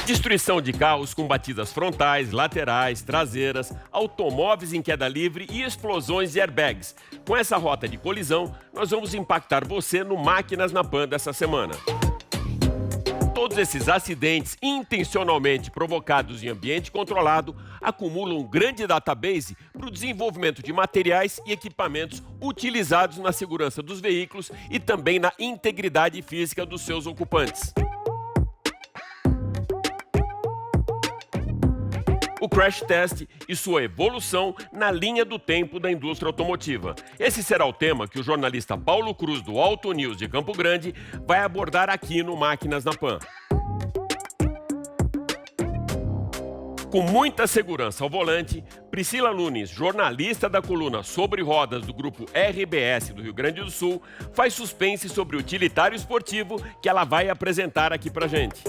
Destruição de carros com batidas frontais, laterais, traseiras, automóveis em queda livre e explosões de airbags. Com essa rota de colisão, nós vamos impactar você no Máquinas na Pan dessa semana. Todos esses acidentes intencionalmente provocados em ambiente controlado acumulam um grande database para o desenvolvimento de materiais e equipamentos utilizados na segurança dos veículos e também na integridade física dos seus ocupantes. O crash test e sua evolução na linha do tempo da indústria automotiva. Esse será o tema que o jornalista Paulo Cruz, do Auto News de Campo Grande, vai abordar aqui no Máquinas na Pan. Com muita segurança ao volante, Priscila Nunes, jornalista da coluna Sobre Rodas do grupo RBS do Rio Grande do Sul, faz suspense sobre o utilitário esportivo que ela vai apresentar aqui pra gente.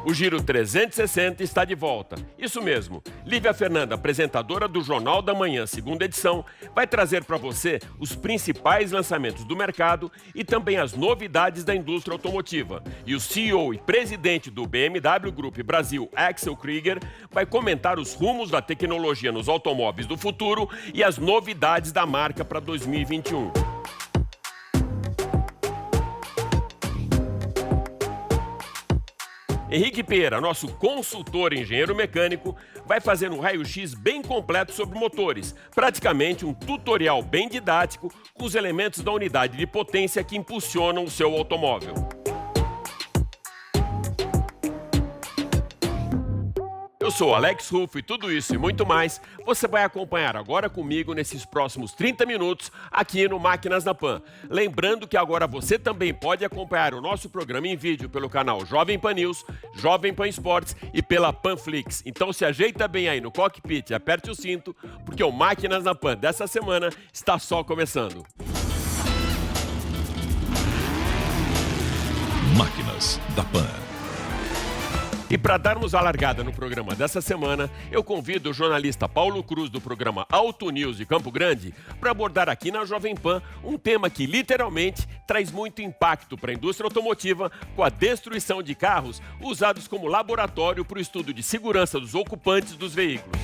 O Giro 360 está de volta. Isso mesmo, Lívia Fernanda, apresentadora do Jornal da Manhã, segunda edição, vai trazer para você os principais lançamentos do mercado e também as novidades da indústria automotiva. E o CEO e presidente do BMW Group Brasil, Axel Krieger, vai comentar os rumos da tecnologia nos automóveis do futuro e as novidades da marca para 2021. Henrique Pereira, nosso consultor e engenheiro mecânico, vai fazer um raio-x bem completo sobre motores, praticamente um tutorial bem didático com os elementos da unidade de potência que impulsionam o seu automóvel. Eu sou Alex Ruffo e tudo isso e muito mais você vai acompanhar agora comigo nesses próximos 30 minutos aqui no Máquinas na Pan. Lembrando que agora você também pode acompanhar o nosso programa em vídeo pelo canal Jovem Pan News, Jovem Pan Esportes e pela Panflix. Então se ajeita bem aí no cockpit e aperte o cinto, porque o Máquinas na Pan dessa semana está só começando. Máquinas da Pan. E para darmos a largada no programa dessa semana, eu convido o jornalista Paulo Cruz do programa Auto News de Campo Grande para abordar aqui na Jovem Pan um tema que literalmente traz muito impacto para a indústria automotiva com a destruição de carros usados como laboratório para o estudo de segurança dos ocupantes dos veículos.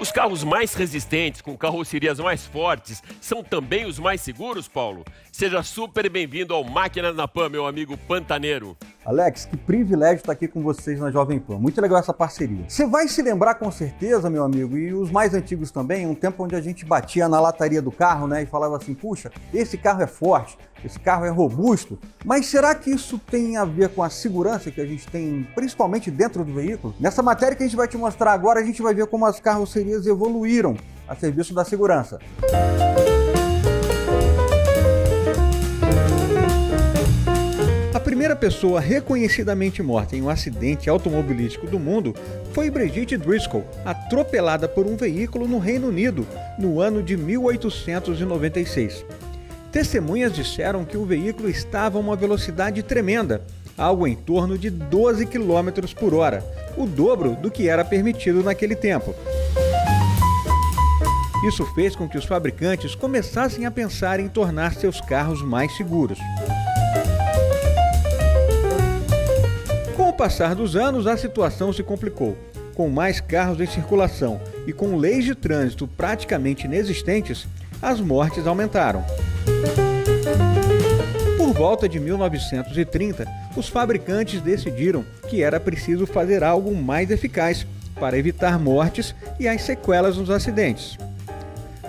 Os carros mais resistentes, com carrocerias mais fortes, são também os mais seguros, Paulo? Seja super bem-vindo ao Máquinas na Pan, meu amigo pantaneiro. Alex, que privilégio estar aqui com vocês na Jovem Pan. Muito legal essa parceria. Você vai se lembrar com certeza, meu amigo, e os mais antigos também, um tempo onde a gente batia na lataria do carro, né, e falava assim, puxa, esse carro é forte, esse carro é robusto, mas será que isso tem a ver com a segurança que a gente tem, principalmente dentro do veículo? Nessa matéria que a gente vai te mostrar agora, a gente vai ver como as carrocerias evoluíram a serviço da segurança. A primeira pessoa reconhecidamente morta em um acidente automobilístico do mundo foi Brigitte Driscoll, atropelada por um veículo no Reino Unido no ano de 1896. Testemunhas disseram que o veículo estava a uma velocidade tremenda, algo em torno de 12 km por hora, o dobro do que era permitido naquele tempo. Isso fez com que os fabricantes começassem a pensar em tornar seus carros mais seguros. Com o passar dos anos, a situação se complicou. Com mais carros em circulação e com leis de trânsito praticamente inexistentes, as mortes aumentaram. Por volta de 1930, os fabricantes decidiram que era preciso fazer algo mais eficaz para evitar mortes e as sequelas nos acidentes.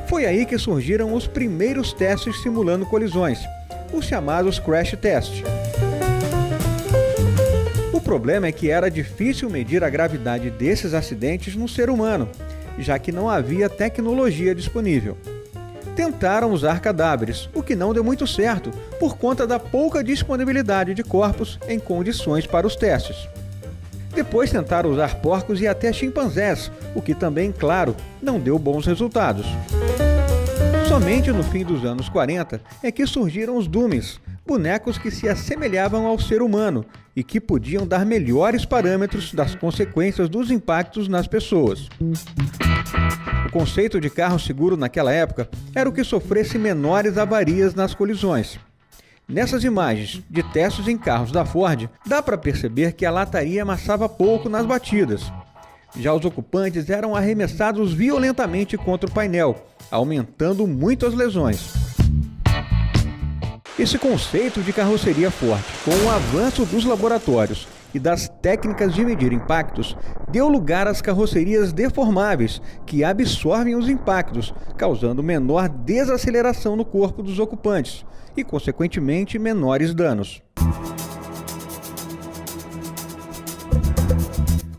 Foi aí que surgiram os primeiros testes simulando colisões, os chamados crash test. O problema é que era difícil medir a gravidade desses acidentes no ser humano, já que não havia tecnologia disponível. Tentaram usar cadáveres, o que não deu muito certo, por conta da pouca disponibilidade de corpos em condições para os testes. Depois tentaram usar porcos e até chimpanzés, o que também, claro, não deu bons resultados. Somente no fim dos anos 40 é que surgiram os dummies, bonecos que se assemelhavam ao ser humano e que podiam dar melhores parâmetros das consequências dos impactos nas pessoas. O conceito de carro seguro naquela época era o que sofresse menores avarias nas colisões. Nessas imagens de testes em carros da Ford, dá para perceber que a lataria amassava pouco nas batidas. Já os ocupantes eram arremessados violentamente contra o painel, aumentando muito as lesões. Esse conceito de carroceria forte, com o avanço dos laboratórios e das técnicas de medir impactos, deu lugar às carrocerias deformáveis, que absorvem os impactos, causando menor desaceleração no corpo dos ocupantes e, consequentemente, menores danos.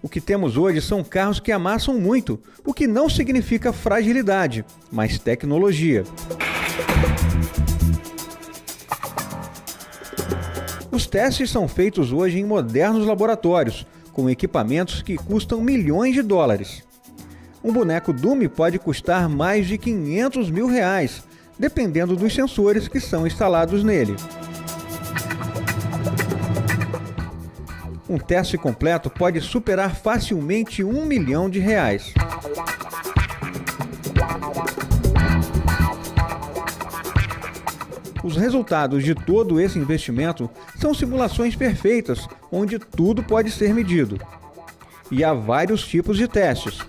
O que temos hoje são carros que amassam muito, o que não significa fragilidade, mas tecnologia. Os testes são feitos hoje em modernos laboratórios, com equipamentos que custam milhões de dólares. Um boneco Dummy pode custar mais de R$500 mil, dependendo dos sensores que são instalados nele. Um teste completo pode superar facilmente R$1 milhão. Os resultados de todo esse investimento são simulações perfeitas, onde tudo pode ser medido. E há vários tipos de testes.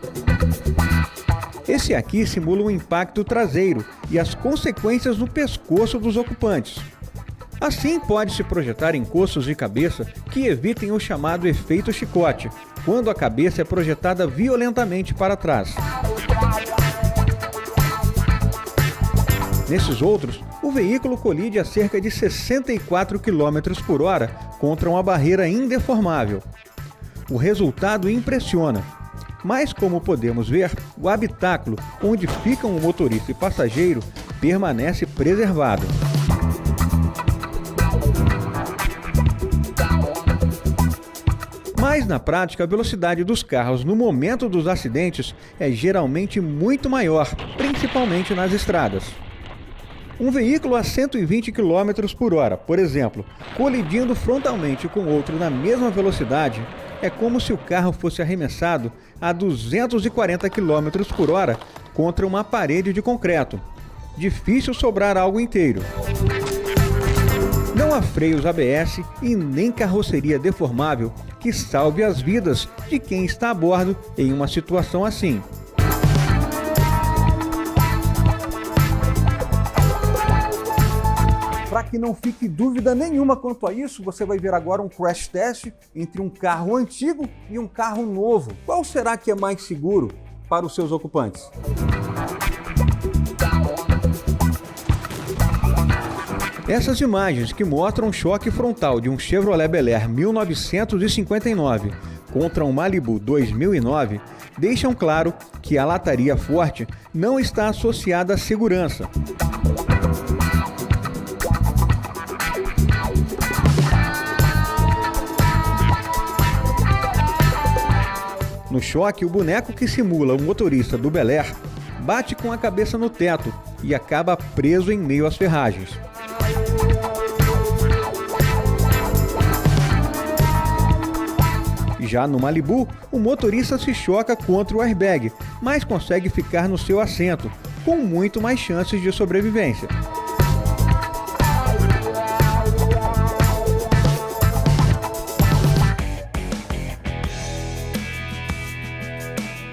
Esse aqui simula o impacto traseiro e as consequências no pescoço dos ocupantes. Assim, pode-se projetar encostos de cabeça que evitem o chamado efeito chicote, quando a cabeça é projetada violentamente para trás. Nesses outros, o veículo colide a cerca de 64 km por hora contra uma barreira indeformável. O resultado impressiona, mas como podemos ver, o habitáculo onde ficam o motorista e passageiro permanece preservado. Mas na prática, a velocidade dos carros no momento dos acidentes é geralmente muito maior, principalmente nas estradas. Um veículo a 120 km por hora, por exemplo, colidindo frontalmente com outro na mesma velocidade, é como se o carro fosse arremessado a 240 km por hora contra uma parede de concreto. Difícil sobrar algo inteiro. Não há freios ABS e nem carroceria deformável que salve as vidas de quem está a bordo em uma situação assim. Para que não fique dúvida nenhuma quanto a isso, você vai ver agora um crash test entre um carro antigo e um carro novo. Qual será que é mais seguro para os seus ocupantes? Essas imagens que mostram o choque frontal de um Chevrolet Bel Air 1959 contra um Malibu 2009 deixam claro que a lataria forte não está associada à segurança. No choque, o boneco que simula o motorista do Bel Air bate com a cabeça no teto e acaba preso em meio às ferragens. Já no Malibu, o motorista se choca contra o airbag, mas consegue ficar no seu assento, com muito mais chances de sobrevivência.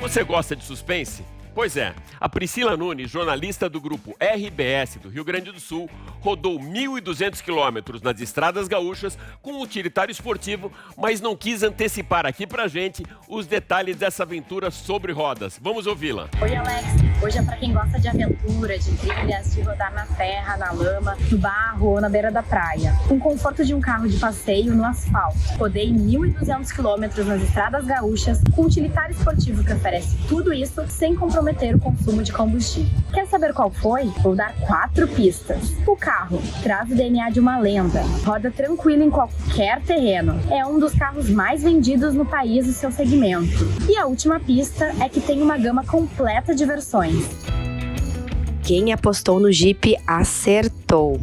Você gosta de suspense? Pois é, a Priscila Nunes, jornalista do grupo RBS do Rio Grande do Sul, rodou 1.200 quilômetros nas estradas gaúchas com um utilitário esportivo, mas não quis antecipar aqui pra gente os detalhes dessa aventura sobre rodas. Vamos ouvi-la. Oi, Alex. Hoje é pra quem gosta de aventura, de trilhas, de rodar na terra, na lama, no barro ou na beira da praia. Com conforto de um carro de passeio no asfalto. Rodei 1.200 quilômetros nas estradas gaúchas com um utilitário esportivo que oferece tudo isso sem comprometer o consumo de combustível. Quer saber qual foi? Vou dar 4 pistas. O carro traz o DNA de uma lenda, roda tranquilo em qualquer terreno, é um dos carros mais vendidos no país no seu segmento. E a última pista é que tem uma gama completa de versões. Quem apostou no Jeep acertou.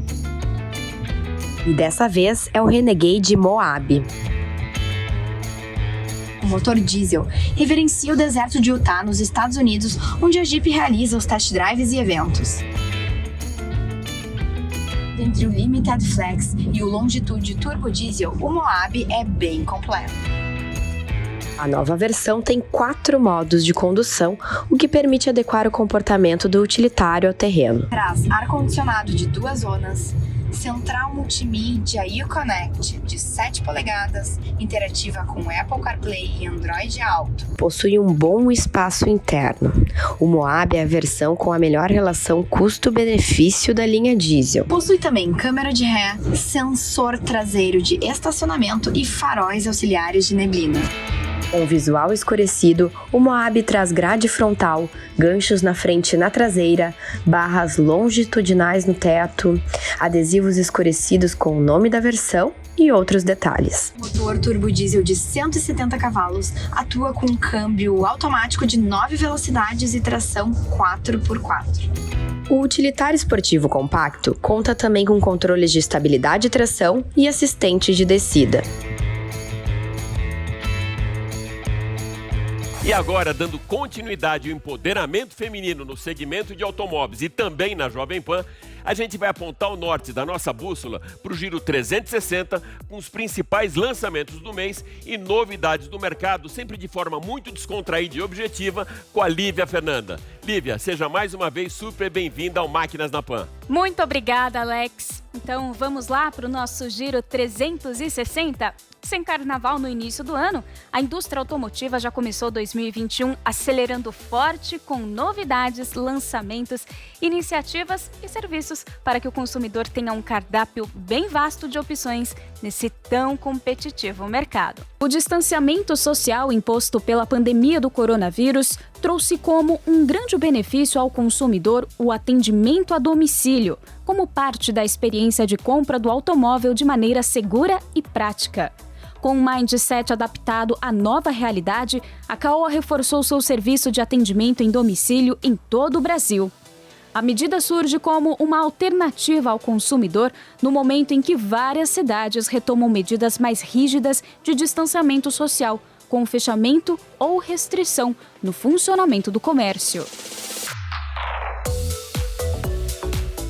E dessa vez é o Renegade Moab. O motor diesel reverencia o deserto de Utah, nos Estados Unidos, onde a Jeep realiza os test drives e eventos. Entre o Limited Flex e o Longitude Turbo Diesel, o Moab é bem completo. A nova versão tem 4 modos de condução, o que permite adequar o comportamento do utilitário ao terreno. Traz ar-condicionado de 2 zonas, central multimídia Uconnect de 7 polegadas, interativa com Apple CarPlay e Android Auto. Possui um bom espaço interno. O Moab é a versão com a melhor relação custo-benefício da linha diesel. Possui também câmera de ré, sensor traseiro de estacionamento e faróis auxiliares de neblina. Com o visual escurecido, o Moab traz grade frontal, ganchos na frente e na traseira, barras longitudinais no teto, adesivos escurecidos com o nome da versão e outros detalhes. O motor turbo diesel de 170 cavalos atua com um câmbio automático de 9 velocidades e tração 4x4. O utilitário esportivo compacto conta também com controles de estabilidade e tração e assistente de descida. E agora, dando continuidade ao empoderamento feminino no segmento de automóveis e também na Jovem Pan, a gente vai apontar o norte da nossa bússola para o Giro 360 com os principais lançamentos do mês e novidades do mercado, sempre de forma muito descontraída e objetiva, com a Lívia Fernanda. Lívia, seja mais uma vez super bem-vinda ao Máquinas na Pan. Muito obrigada, Alex. Então vamos lá para o nosso Giro 360? Sem carnaval no início do ano, a indústria automotiva já começou 2021 acelerando forte com novidades, lançamentos, iniciativas e serviços para que o consumidor tenha um cardápio bem vasto de opções nesse tão competitivo mercado. O distanciamento social imposto pela pandemia do coronavírus trouxe como um grande benefício ao consumidor o atendimento a domicílio, como parte da experiência de compra do automóvel de maneira segura e prática. Com um mindset adaptado à nova realidade, a Caoa reforçou seu serviço de atendimento em domicílio em todo o Brasil. A medida surge como uma alternativa ao consumidor no momento em que várias cidades retomam medidas mais rígidas de distanciamento social, com fechamento ou restrição no funcionamento do comércio.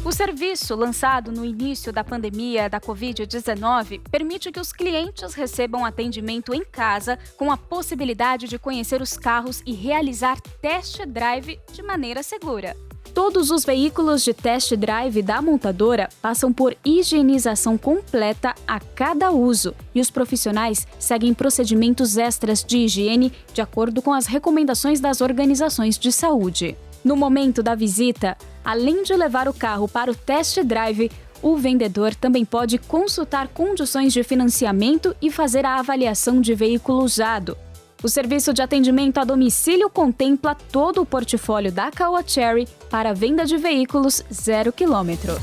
O serviço, lançado no início da pandemia da Covid-19, permite que os clientes recebam atendimento em casa, com a possibilidade de conhecer os carros e realizar test drive de maneira segura. Todos os veículos de test drive da montadora passam por higienização completa a cada uso e os profissionais seguem procedimentos extras de higiene de acordo com as recomendações das organizações de saúde. No momento da visita, além de levar o carro para o test drive, o vendedor também pode consultar condições de financiamento e fazer a avaliação de veículo usado. O serviço de atendimento a domicílio contempla todo o portfólio da Caoa Chery para a venda de veículos 0 km.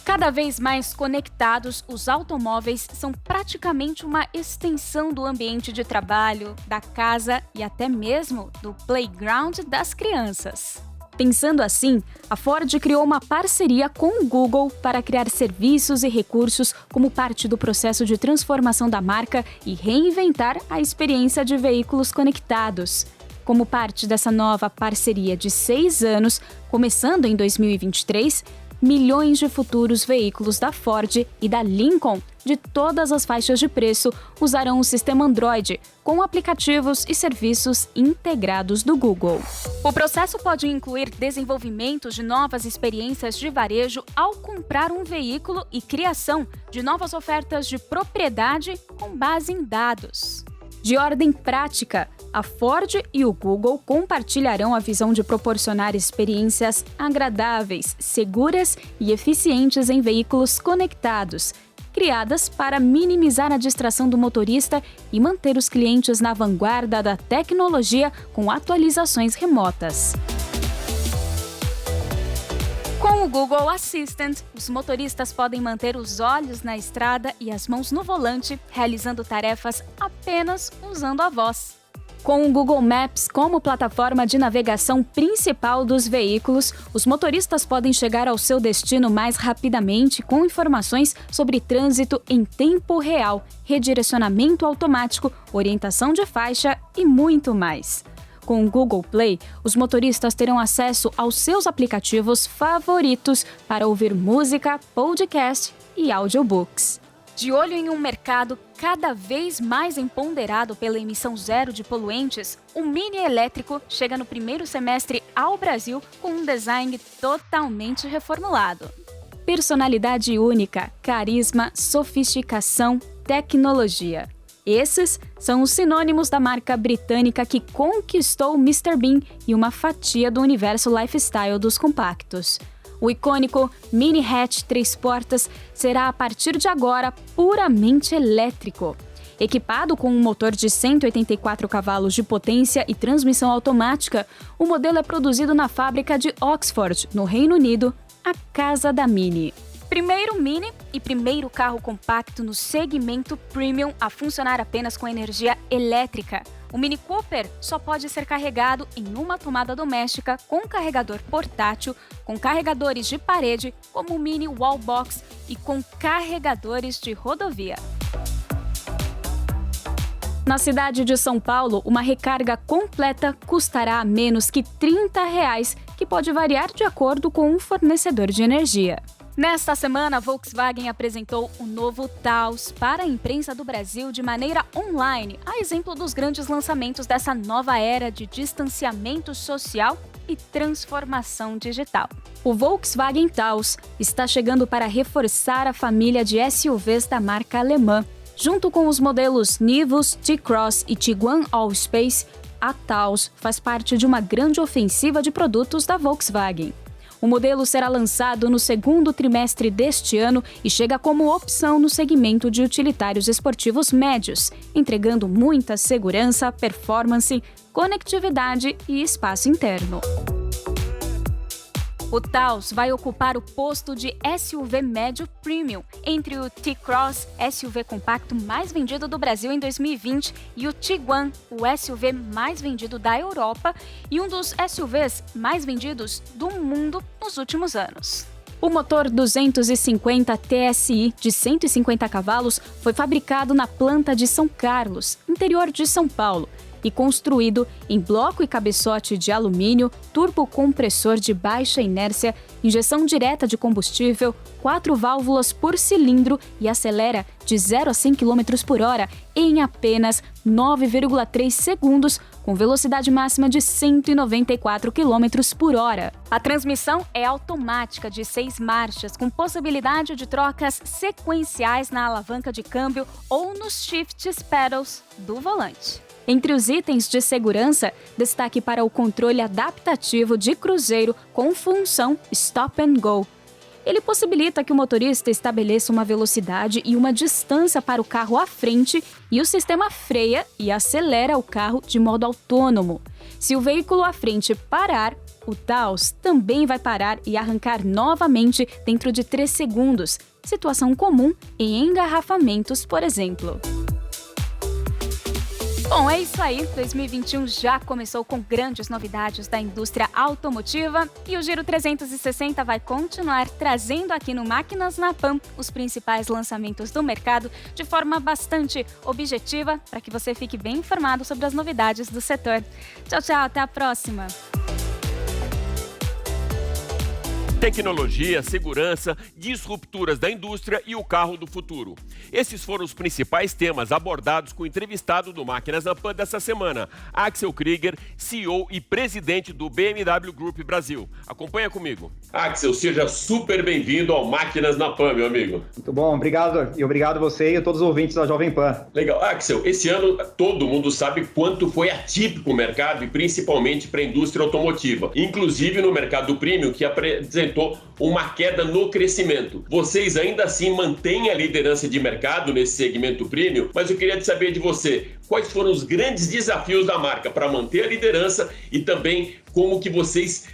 Cada vez mais conectados, os automóveis são praticamente uma extensão do ambiente de trabalho, da casa e até mesmo do playground das crianças. Pensando assim, a Ford criou uma parceria com o Google para criar serviços e recursos como parte do processo de transformação da marca e reinventar a experiência de veículos conectados. Como parte dessa nova parceria de 6 anos, começando em 2023, milhões de futuros veículos da Ford e da Lincoln, de todas as faixas de preço, usarão o sistema Android, com aplicativos e serviços integrados do Google. O processo pode incluir desenvolvimento de novas experiências de varejo ao comprar um veículo e criação de novas ofertas de propriedade com base em dados. De ordem prática, a Ford e o Google compartilharão a visão de proporcionar experiências agradáveis, seguras e eficientes em veículos conectados, criadas para minimizar a distração do motorista e manter os clientes na vanguarda da tecnologia com atualizações remotas. Com o Google Assistant, os motoristas podem manter os olhos na estrada e as mãos no volante, realizando tarefas apenas usando a voz. Com o Google Maps como plataforma de navegação principal dos veículos, os motoristas podem chegar ao seu destino mais rapidamente com informações sobre trânsito em tempo real, redirecionamento automático, orientação de faixa e muito mais. Com o Google Play, os motoristas terão acesso aos seus aplicativos favoritos para ouvir música, podcast e audiobooks. De olho em um mercado cada vez mais empoderado pela emissão zero de poluentes, o Mini elétrico chega no primeiro semestre ao Brasil com um design totalmente reformulado. Personalidade única, carisma, sofisticação, tecnologia. Esses são os sinônimos da marca britânica que conquistou o Mr. Bean e uma fatia do universo lifestyle dos compactos. O icônico Mini Hatch 3 portas será, a partir de agora, puramente elétrico. Equipado com um motor de 184 cavalos de potência e transmissão automática, o modelo é produzido na fábrica de Oxford, no Reino Unido, a casa da Mini. Primeiro Mini e primeiro carro compacto no segmento Premium a funcionar apenas com energia elétrica. O Mini Cooper só pode ser carregado em uma tomada doméstica com carregador portátil, com carregadores de parede, como o Mini Wallbox, e com carregadores de rodovia. Na cidade de São Paulo, uma recarga completa custará menos que R$30, que pode variar de acordo com o fornecedor de energia. Nesta semana, a Volkswagen apresentou o novo Taos para a imprensa do Brasil de maneira online, a exemplo dos grandes lançamentos dessa nova era de distanciamento social e transformação digital. O Volkswagen Taos está chegando para reforçar a família de SUVs da marca alemã. Junto com os modelos Nivus, T-Cross e Tiguan Allspace, a Taos faz parte de uma grande ofensiva de produtos da Volkswagen. O modelo será lançado no segundo trimestre deste ano e chega como opção no segmento de utilitários esportivos médios, entregando muita segurança, performance, conectividade e espaço interno. O Taos vai ocupar o posto de SUV médio premium entre o T-Cross, SUV compacto mais vendido do Brasil em 2020, e o Tiguan, o SUV mais vendido da Europa e um dos SUVs mais vendidos do mundo nos últimos anos. O motor 250 TSI de 150 cavalos foi fabricado na planta de São Carlos, interior de São Paulo, e construído em bloco e cabeçote de alumínio, turbocompressor de baixa inércia, injeção direta de combustível, 4 válvulas por cilindro e acelera de 0 a 100 km por hora em apenas 9,3 segundos, com velocidade máxima de 194 km por hora. A transmissão é automática de 6 marchas, com possibilidade de trocas sequenciais na alavanca de câmbio ou nos shift pedals do volante. Entre os itens de segurança, destaque para o controle adaptativo de cruzeiro com função Stop and Go. Ele possibilita que o motorista estabeleça uma velocidade e uma distância para o carro à frente e o sistema freia e acelera o carro de modo autônomo. Se o veículo à frente parar, o Taos também vai parar e arrancar novamente dentro de 3 segundos, situação comum em engarrafamentos, por exemplo. Bom, é isso aí. 2021 já começou com grandes novidades da indústria automotiva e o Giro 360 vai continuar trazendo aqui no Máquinas na Pan os principais lançamentos do mercado de forma bastante objetiva para que você fique bem informado sobre as novidades do setor. Tchau, tchau. Até a próxima. Tecnologia, segurança, disrupturas da indústria e o carro do futuro. Esses foram os principais temas abordados com o entrevistado do Máquinas na Pan dessa semana, Axel Krieger, CEO e presidente do BMW Group Brasil. Acompanha comigo. Axel, seja super bem-vindo ao Máquinas na Pan, meu amigo. Muito bom, obrigado. E obrigado a você e a todos os ouvintes da Jovem Pan. Legal. Axel, esse ano todo mundo sabe quanto foi atípico o mercado e principalmente para a indústria automotiva, inclusive no mercado premium, que apresentou uma queda no crescimento. Vocês ainda assim mantêm a liderança de mercado nesse segmento premium, mas eu queria saber de você, quais foram os grandes desafios da marca para manter a liderança e também como que vocês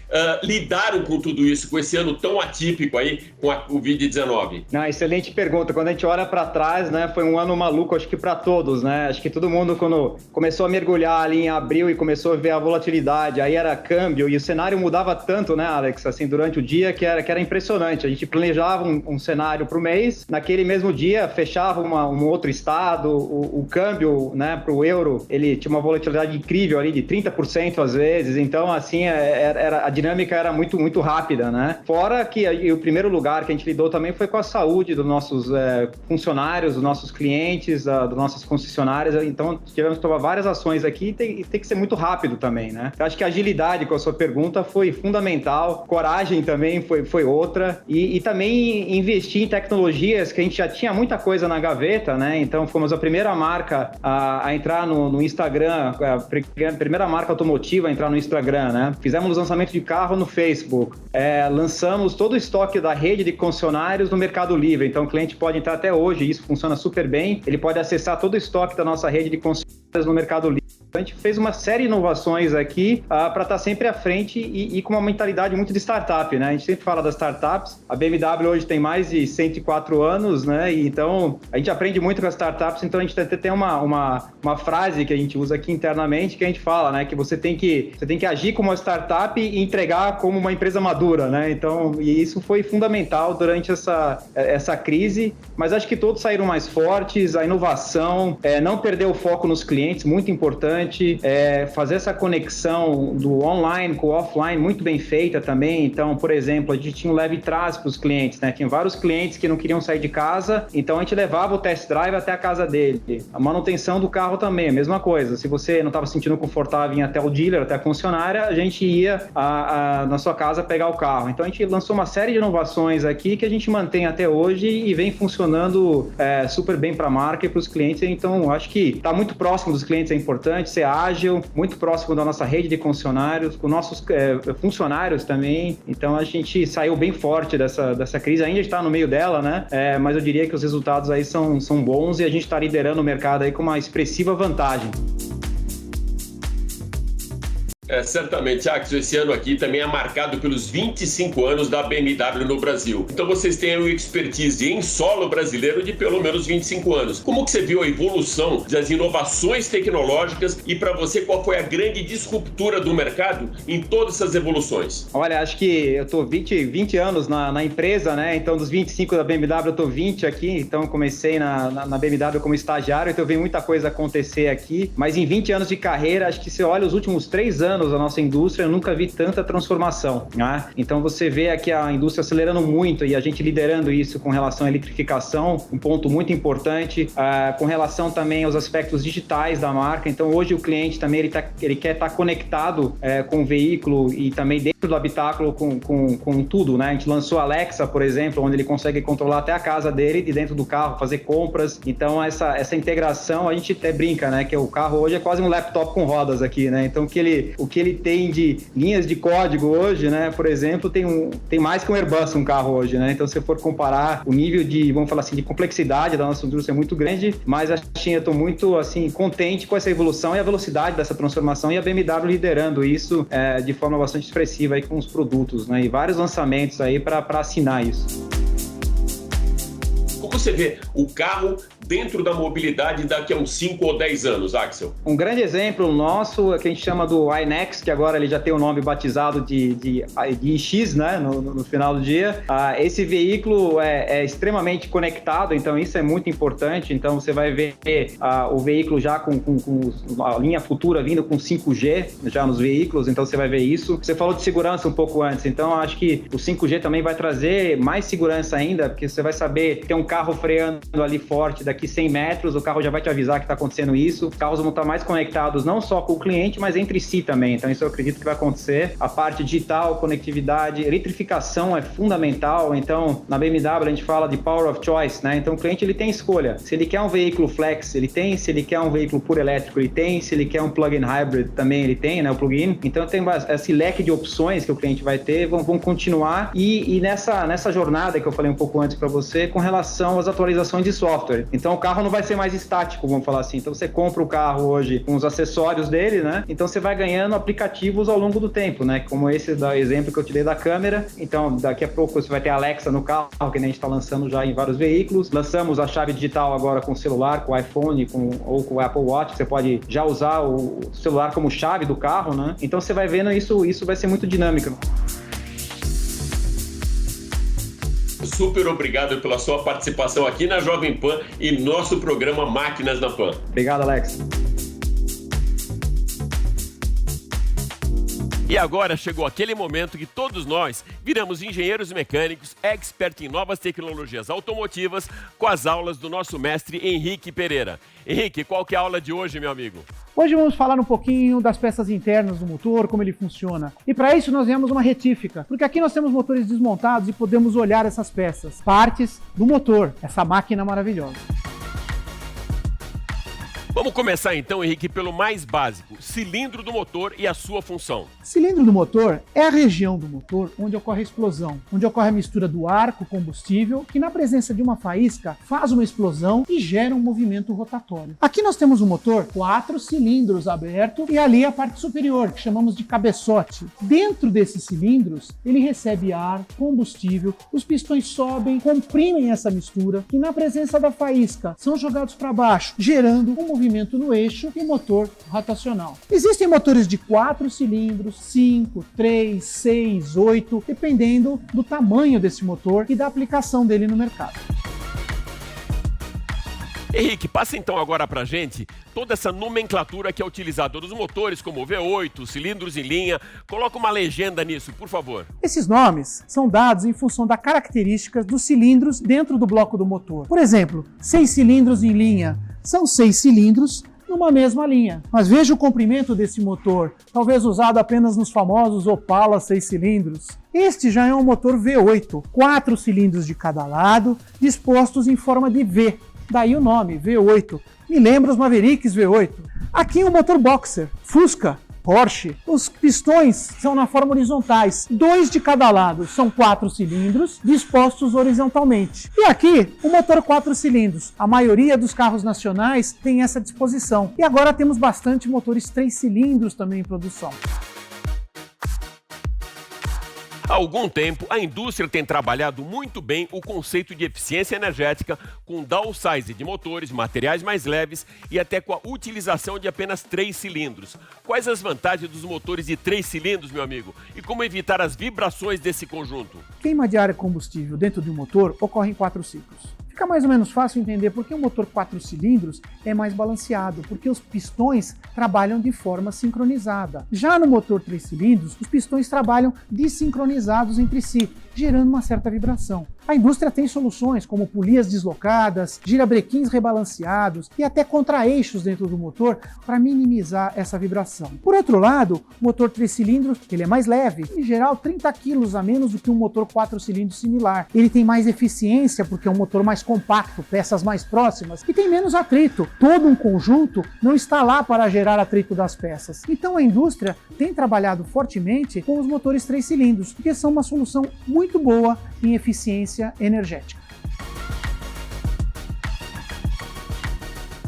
lidaram com tudo isso, com esse ano tão atípico aí, com a Covid-19? Excelente pergunta. Quando a gente olha para trás, né, foi um ano maluco, acho que para todos, né? Acho que todo mundo, quando começou a mergulhar ali em abril e começou a ver a volatilidade, aí era câmbio e o cenário mudava tanto, né, Alex, assim, durante o dia, que era impressionante. A gente planejava um cenário para o mês, naquele mesmo dia fechava um outro estado, o câmbio, né, para o euro, ele tinha uma volatilidade incrível ali de 30% às vezes, então, assim, a dinâmica era muito, muito rápida, né? Fora que o primeiro lugar que a gente lidou também foi com a saúde dos nossos funcionários, dos nossos clientes, das nossas concessionárias, então tivemos que tomar várias ações aqui e tem que ser muito rápido também, né? Eu acho que a agilidade, com a sua pergunta, foi fundamental, coragem também foi outra, e também investir em tecnologias que a gente já tinha muita coisa na gaveta, né? Então fomos a primeira marca a entrar no Instagram, a primeira marca automotiva a entrar no Instagram, né? Fizemos lançamento de carro no Facebook, lançamos todo o estoque da rede de concessionários no Mercado Livre, então o cliente pode entrar até hoje, isso funciona super bem, ele pode acessar todo o estoque da nossa rede de concessionários no Mercado Livre. A gente fez uma série de inovações aqui para estar sempre à frente e com uma mentalidade muito de startup, né? A gente sempre fala das startups, a BMW hoje tem mais de 104 anos, né? E então a gente aprende muito com as startups, então a gente tem uma frase que a gente usa aqui internamente que a gente fala, né? Que você tem que agir como uma startup e entregar como uma empresa madura, né? Então, e isso foi fundamental durante essa crise, mas acho que todos saíram mais fortes, a inovação, não perder o foco nos clientes, muito importante, fazer essa conexão do online com o offline muito bem feita também. Então, por exemplo, a gente tinha um leve e traz para os clientes, né? Tinha vários clientes que não queriam sair de casa, então a gente levava o test drive até a casa dele. A manutenção do carro também, a mesma coisa. Se você não estava se sentindo confortável em ir até o dealer, até a concessionária, a gente ia na sua casa pegar o carro. Então a gente lançou uma série de inovações aqui que a gente mantém até hoje e vem funcionando super bem para a marca e para os clientes. Então acho que estar muito próximo dos clientes é importante, ser ágil, muito próximo da nossa rede de concessionários, com nossos funcionários também. Então a gente saiu bem forte dessa crise, ainda está no meio dela, né? Mas eu diria que os resultados aí são bons e a gente está liderando o mercado aí com uma expressiva vantagem. Certamente, Axel, esse ano aqui também é marcado pelos 25 anos da BMW no Brasil. Então vocês têm uma expertise em solo brasileiro de pelo menos 25 anos. Como que você viu a evolução das inovações tecnológicas e para você qual foi a grande disruptura do mercado em todas essas evoluções? Olha, acho que eu tô 20 anos na empresa, né? Então dos 25 da BMW eu tô 20 aqui, então comecei na BMW como estagiário, então eu vi muita coisa acontecer aqui, mas em 20 anos de carreira, acho que você olha os últimos 3 anos da nossa indústria, eu nunca vi tanta transformação, né? Então você vê aqui a indústria acelerando muito e a gente liderando isso com relação à eletrificação, um ponto muito importante, com relação também aos aspectos digitais da marca. Então hoje o cliente também ele quer estar conectado com o veículo e também dentro do habitáculo com tudo, né? A gente lançou a Alexa, por exemplo, onde ele consegue controlar até a casa dele de dentro do carro, fazer compras. Então essa integração, a gente até brinca, né? Que o carro hoje é quase um laptop com rodas aqui, né? Então o que ele tem de linhas de código hoje, né? Por exemplo, tem mais que um Airbus um carro hoje, né? Então se for comparar o nível de, vamos falar assim, de complexidade da nossa indústria é muito grande, mas eu estou muito assim contente com essa evolução e a velocidade dessa transformação e a BMW liderando isso de forma bastante expressiva aí com os produtos, né? E vários lançamentos aí para assinar isso. Como você vê o carro dentro da mobilidade daqui a uns 5 ou 10 anos, Axel? Um grande exemplo nosso é que a gente chama do iNext, que agora ele já tem o nome batizado de iX, né, no final do dia. Esse veículo é extremamente conectado, então isso é muito importante. Então você vai ver o veículo já com a linha futura vindo com 5G já nos veículos, então você vai ver isso. Você falou de segurança um pouco antes, então acho que o 5G também vai trazer mais segurança ainda, porque você vai saber que tem um carro freando ali forte daqui 100 metros, o carro já vai te avisar que está acontecendo isso. Os carros vão estar mais conectados não só com o cliente, mas entre si também. Então isso eu acredito que vai acontecer. A parte digital, conectividade, eletrificação é fundamental. Então na BMW a gente fala de power of choice, né? Então o cliente ele tem escolha. Se ele quer um veículo flex, ele tem. Se ele quer um veículo puro elétrico, ele tem. Se ele quer um plug-in hybrid, também ele tem, né? O plug-in. Então tem esse leque de opções que o cliente vai ter, vão continuar. E nessa jornada que eu falei um pouco antes para você, com relação são as atualizações de software. Então o carro não vai ser mais estático, vamos falar assim. Então você compra o carro hoje com os acessórios dele, né? Então você vai ganhando aplicativos ao longo do tempo, né? Como esse exemplo que eu te dei da câmera. Então daqui a pouco você vai ter a Alexa no carro, que a gente está lançando já em vários veículos. Lançamos a chave digital agora com o celular, com o iPhone ou com o Apple Watch. Você pode já usar o celular como chave do carro, né? Então você vai vendo isso vai ser muito dinâmico. Super obrigado pela sua participação aqui na Jovem Pan e nosso programa Máquinas na Pan. Obrigado, Alex. E agora chegou aquele momento que todos nós viramos engenheiros mecânicos, expert em novas tecnologias automotivas, com as aulas do nosso mestre Henrique Pereira. Henrique, qual que é a aula de hoje, meu amigo? Hoje vamos falar um pouquinho das peças internas do motor, como ele funciona. E para isso nós viemos uma retífica, porque aqui nós temos motores desmontados e podemos olhar essas peças, partes do motor, essa máquina maravilhosa. Vamos começar então, Henrique, pelo mais básico, cilindro do motor e a sua função. Cilindro do motor é a região do motor onde ocorre a explosão, onde ocorre a mistura do ar com o combustível, que na presença de uma faísca faz uma explosão e gera um movimento rotatório. Aqui nós temos um motor 4 cilindros aberto e ali a parte superior, que chamamos de cabeçote. Dentro desses cilindros, ele recebe ar, combustível, os pistões sobem, comprimem essa mistura e na presença da faísca são jogados para baixo, gerando um movimento no eixo e motor rotacional. Existem motores de 4 cilindros, 5, 3, 6, 8, dependendo do tamanho desse motor e da aplicação dele no mercado. Henrique, passa então agora pra gente toda essa nomenclatura que é utilizada dos motores, como V8, cilindros em linha. Coloca uma legenda nisso, por favor. Esses nomes são dados em função das características dos cilindros dentro do bloco do motor. Por exemplo, 6 cilindros em linha são 6 cilindros numa mesma linha. Mas veja o comprimento desse motor, talvez usado apenas nos famosos Opala 6 cilindros. Este já é um motor V8, 4 cilindros de cada lado, dispostos em forma de V. Daí o nome, V8. Me lembra os Mavericks V8. Aqui o motor Boxer, Fusca, Porsche. Os pistões são na forma horizontais, 2 de cada lado, são 4 cilindros dispostos horizontalmente. E aqui o motor 4 cilindros. A maioria dos carros nacionais tem essa disposição. E agora temos bastante motores 3 cilindros também em produção. Há algum tempo, a indústria tem trabalhado muito bem o conceito de eficiência energética com downsize de motores, materiais mais leves e até com a utilização de apenas 3 cilindros. Quais as vantagens dos motores de 3 cilindros, meu amigo? E como evitar as vibrações desse conjunto? Queima de ar e combustível dentro de um motor ocorre em 4 ciclos. Fica mais ou menos fácil entender por que o motor 4 cilindros é mais balanceado, porque os pistões trabalham de forma sincronizada. Já no motor 3 cilindros, os pistões trabalham desincronizados entre si, gerando uma certa vibração. A indústria tem soluções como polias deslocadas, girabrequins rebalanceados e até contra-eixos dentro do motor para minimizar essa vibração. Por outro lado, o motor 3 cilindros ele é mais leve, em geral 30 kg a menos do que um motor 4 cilindros similar. Ele tem mais eficiência porque é um motor mais compacto, peças mais próximas e tem menos atrito. Todo um conjunto não está lá para gerar atrito das peças. Então a indústria tem trabalhado fortemente com os motores 3 cilindros, porque são uma solução muito boa em eficiência energética.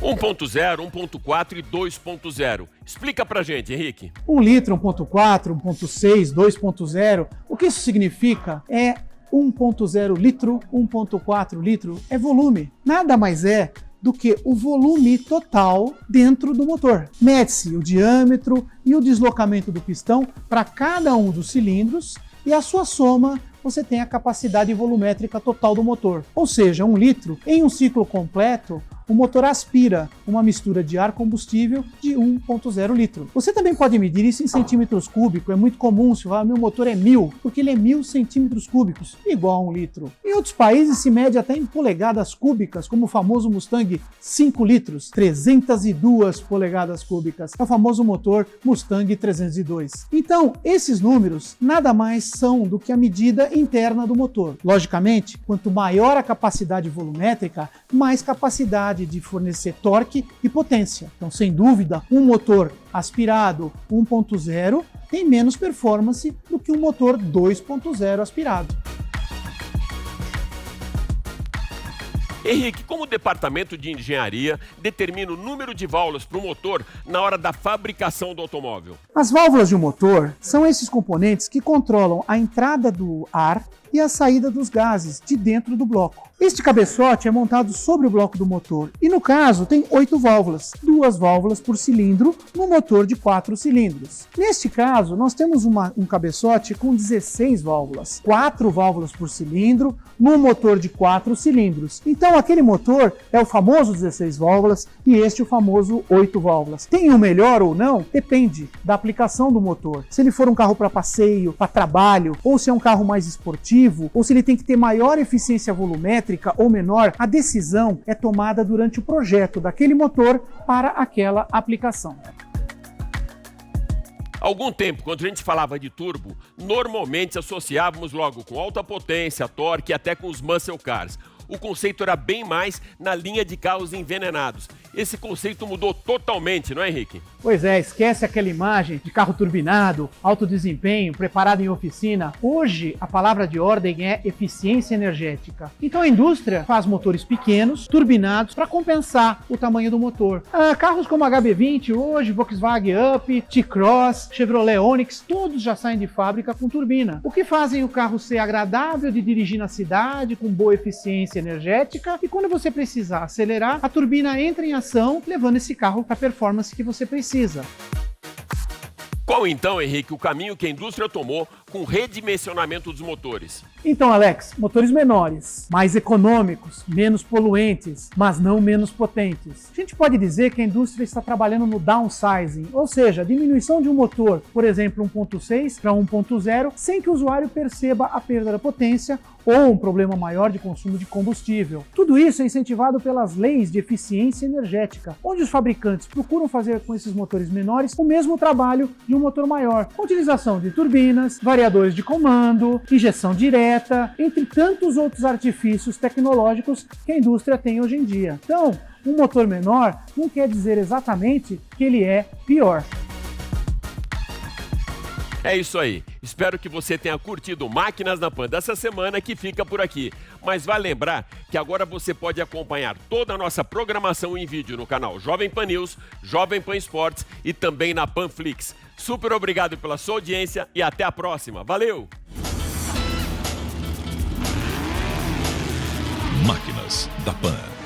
1.0, 1.4 e 2.0. Explica pra gente, Henrique. 1 litro, 1.4, 1.6, 2.0. O que isso significa? É 1.0 litro, 1.4 litro. É volume. Nada mais é do que o volume total dentro do motor. Mede-se o diâmetro e o deslocamento do pistão para cada um dos cilindros e a sua soma você tem a capacidade volumétrica total do motor. Ou seja, 1 litro, em um ciclo completo, o motor aspira uma mistura de ar combustível de 1.0 litro. Você também pode medir isso em centímetros cúbicos. É muito comum se falar, meu motor é 1000, porque ele é 1000 centímetros cúbicos, igual a 1 litro. Em outros países se mede até em polegadas cúbicas, como o famoso Mustang 5 litros, 302 polegadas cúbicas. É o famoso motor Mustang 302. Então, esses números nada mais são do que a medida interna do motor. Logicamente, quanto maior a capacidade volumétrica, mais capacidade de fornecer torque e potência. Então, sem dúvida, um motor aspirado 1.0 tem menos performance do que um motor 2.0 aspirado. Henrique, como o departamento de engenharia determina o número de válvulas para o motor na hora da fabricação do automóvel? As válvulas de um motor são esses componentes que controlam a entrada do ar e a saída dos gases de dentro do bloco. Este cabeçote é montado sobre o bloco do motor e, no caso, tem 8 válvulas, 2 válvulas por cilindro no motor de 4 cilindros. Neste caso, nós temos um cabeçote com 16 válvulas, 4 válvulas por cilindro no motor de 4 cilindros. Então, aquele motor é o famoso 16 válvulas e este o famoso 8 válvulas. Tem um melhor ou não? Depende da aplicação do motor. Se ele for um carro para passeio, para trabalho, ou se é um carro mais esportivo, ou se ele tem que ter maior eficiência volumétrica ou menor, a decisão é tomada durante o projeto daquele motor para aquela aplicação. Há algum tempo, quando a gente falava de turbo, normalmente associávamos logo com alta potência, torque e até com os muscle cars. O conceito era bem mais na linha de carros envenenados. Esse conceito mudou totalmente, não é, Henrique? Pois é, esquece aquela imagem de carro turbinado, alto desempenho, preparado em oficina. Hoje, a palavra de ordem é eficiência energética. Então a indústria faz motores pequenos, turbinados, para compensar o tamanho do motor. Carros como HB20 hoje, Volkswagen Up, T-Cross, Chevrolet Onix, todos já saem de fábrica com turbina. O que fazem o carro ser agradável de dirigir na cidade, com boa eficiência energética, e quando você precisar acelerar, a turbina entra em ação, levando esse carro para a performance que você precisa. Qual então, Henrique, o caminho que a indústria tomou com o redimensionamento dos motores? Então, Alex, motores menores, mais econômicos, menos poluentes, mas não menos potentes. A gente pode dizer que a indústria está trabalhando no downsizing, ou seja, a diminuição de um motor, por exemplo, 1.6 para 1.0, sem que o usuário perceba a perda da potência ou um problema maior de consumo de combustível. Tudo isso é incentivado pelas leis de eficiência energética, onde os fabricantes procuram fazer com esses motores menores o mesmo trabalho de um motor maior, com utilização de turbinas, variadores de comando, injeção direta, entre tantos outros artifícios tecnológicos que a indústria tem hoje em dia. Então, um motor menor não quer dizer exatamente que ele é pior. É isso aí. Espero que você tenha curtido o Máquinas na Pan dessa semana, que fica por aqui. Mas vai lembrar que agora você pode acompanhar toda a nossa programação em vídeo no canal Jovem Pan News, Jovem Pan Esportes e também na Panflix. Super obrigado pela sua audiência e até a próxima. Valeu! Máquinas da Pan.